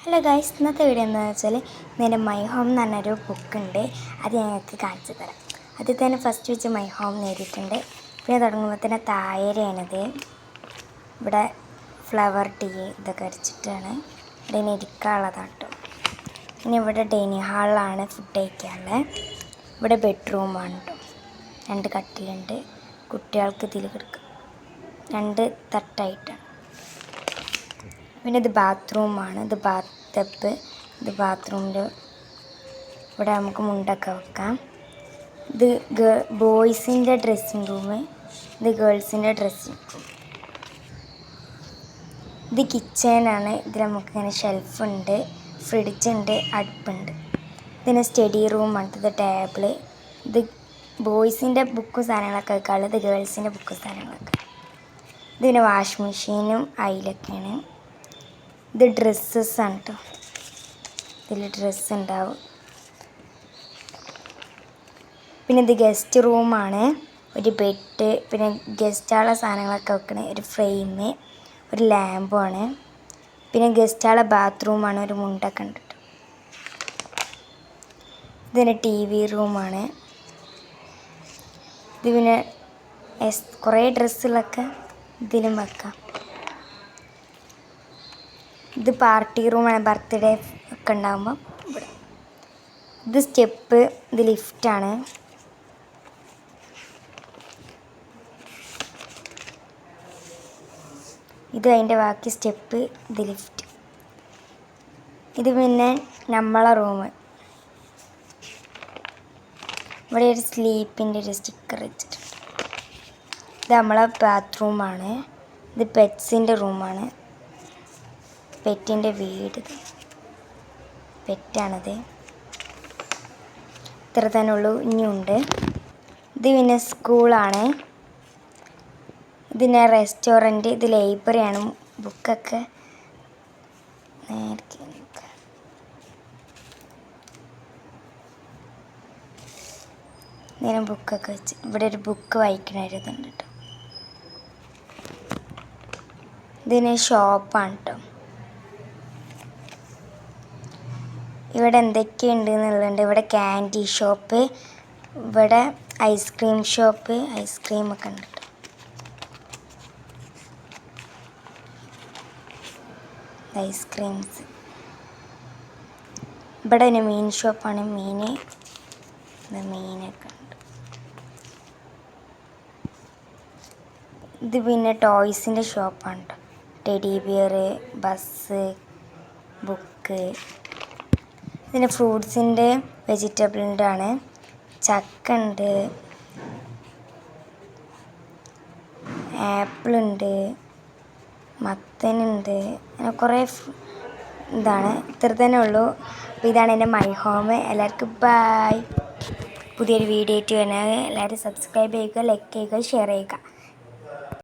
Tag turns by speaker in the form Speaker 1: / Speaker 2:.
Speaker 1: Hello guys, ഇന്നത്തെ video എന്താണെന്ന് വെച്ചാൽ നേരെ മൈ ഹോം എന്ന് പറഞ്ഞൊരു ബുക്കുണ്ട്. അത് ഞങ്ങൾക്ക് കാണിച്ചു തരാം. അതിൽ തന്നെ ഫസ്റ്റ് വെച്ച് മൈ ഹോം എഴുതിയിട്ടുണ്ട്. പിന്നെ തുടങ്ങുമ്പോൾ തന്നെ തായരയാണിത്. ഇവിടെ ഫ്ലവർ ടീ ഇതൊക്കെ വരച്ചിട്ടാണ്. ഇവിടെ ഇനി ഇരിക്കാനുള്ളതാട്ടോ. പിന്നെ ഇവിടെ ഡൈനിങ് ഹാളിലാണ് ഫുഡ് കഴിക്കാനുള്ളത്. ഇവിടെ ബെഡ്റൂമാണ് കേട്ടോ. 2 കട്ടിലുണ്ട്. കുട്ടികൾക്ക് ഇതിൽ കിടക്കും. 2 തട്ടായിട്ടാണ്. പിന്നെ ഇത് ബാത്റൂമാണ്. ഇത് ബാത്ത് ടബ്. ഇത് ബാത്റൂമിൽ ഇവിടെ നമുക്ക് മുണ്ടൊക്കെ വെക്കാം. ഇത് ബോയ്സിൻ്റെ ഡ്രസ്സിങ് റൂം. ഇത് ഗേൾസിൻ്റെ ഡ്രസ്സിങ് റൂം. ഇത് കിച്ചനാണ്. ഇതിൽ നമുക്കിങ്ങനെ ഷെൽഫുണ്ട്, ഫ്രിഡ്ജുണ്ട്, അടുപ്പുണ്ട്. ഇതിന് സ്റ്റഡി റൂമാണ്. ഇത് ടേബിള്. ഇത് ബോയ്സിൻ്റെ ബുക്കും സാധനങ്ങളൊക്കെ വെക്കാനുള്ളത്. ഇത് ഗേൾസിൻ്റെ ബുക്കും സാധനങ്ങളൊക്കെ. ഇതിന് വാഷിംഗ് മെഷീനും അയിലൊക്കെയാണ്. ഇത് ഡ്രസ്സസ്സാണ് കേട്ടോ. ഇതിൽ ഡ്രസ്സ് ഉണ്ടാവും. പിന്നെ ഇത് ഗസ്റ്റ് റൂമാണ്. ഒരു ബെഡ്, പിന്നെ ഗസ്റ്റുകളുടെ സാധനങ്ങളൊക്കെ വെക്കണ ഒരു ഫ്രെയിം, ഒരു ലാമ്പുമാണ്. പിന്നെ ഗസ്റ്റുകളുടെ ബാത്റൂമാണ്. ഒരു മുണ്ടൊക്കെ ഉണ്ട് കേട്ടോ. ഇതിന് TV റൂമാണ്. ഇത് പിന്നെ കുറേ ഡ്രസ്സുകളൊക്കെ ഇതിലും വെക്കാം. ഇത് പാർട്ടി റൂമാണ്. ബർത്ത്ഡേ ഒക്കെ ഉണ്ടാകുമ്പോൾ ഇവിടെ. ഇത് സ്റ്റെപ്പ്. ഇത് ലിഫ്റ്റാണ്. ഇത് അതിൻ്റെ ബാക്കി സ്റ്റെപ്പ്. ഇത് ലിഫ്റ്റ്. ഇത് പിന്നെ നമ്മളെ റൂം. ഇവിടെ ഒരു സ്ലീപ്പിൻ്റെ ഒരു സ്റ്റിക്കർ വെച്ചിട്ടുണ്ട്. ഇത് നമ്മളെ ബാത്റൂമാണ്. ഇത് പെറ്റ്സിൻ്റെ റൂമാണ്. പെറ്റിൻ്റെ വീട്. പെറ്റാണത്. ഇത്ര തന്നെ ഉള്ളൂ. ഇനിയുണ്ട്. ഇത് പിന്നെ സ്കൂളാണ്. ഇതിന് റെസ്റ്റോറൻറ്റ്. ഇത് ലൈബ്രറിയാണ്. ബുക്കൊക്കെ നേരത്തെ ഇങ്ങനെ ബുക്കൊക്കെ വെച്ച് ഇവിടെ ഒരു ബുക്ക് വായിക്കണമായിരുന്നുണ്ട് കേട്ടോ. ഇതിന് ഷോപ്പാണ് കേട്ടോ. ഇവിടെ എന്തൊക്കെയുണ്ട് എന്നുള്ളതുണ്ട്. ഇവിടെ ക്യാൻഡി ഷോപ്പ്, ഇവിടെ ഐസ്ക്രീം ഷോപ്പ്, ഐസ്ക്രീമൊക്കെ ഉണ്ട് കേട്ടോ. ഐസ്ക്രീംസ്. ഇവിടെ ഒരു മീൻ ഷോപ്പാണ്. മീനൊക്കെ ഉണ്ട്. ഇത് പിന്നെ ടോയ്സിൻ്റെ ഷോപ്പാണ് കേട്ടോ. Teddy bear, bus, book. പിന്നെ ഫ്രൂട്ട്സിൻ്റെ, വെജിറ്റബിളിൻ്റെ ആണ്. ചക്ക ഉണ്ട്, ആപ്പിളുണ്ട്, മത്തനുണ്ട്. അങ്ങനെ കുറേ ഇതാണ്. ഇത്ര തന്നെ ഉള്ളൂ. അപ്പോൾ ഇതാണ് എൻ്റെ മൈ ഹോം. എല്ലാവർക്കും ബൈ. പുതിയൊരു വീഡിയോ ആയിട്ട് വരുന്നത്. എല്ലാവരും സബ്സ്ക്രൈബ് ചെയ്യുക, ലൈക്ക് ചെയ്യുക, ഷെയർ ചെയ്യുക.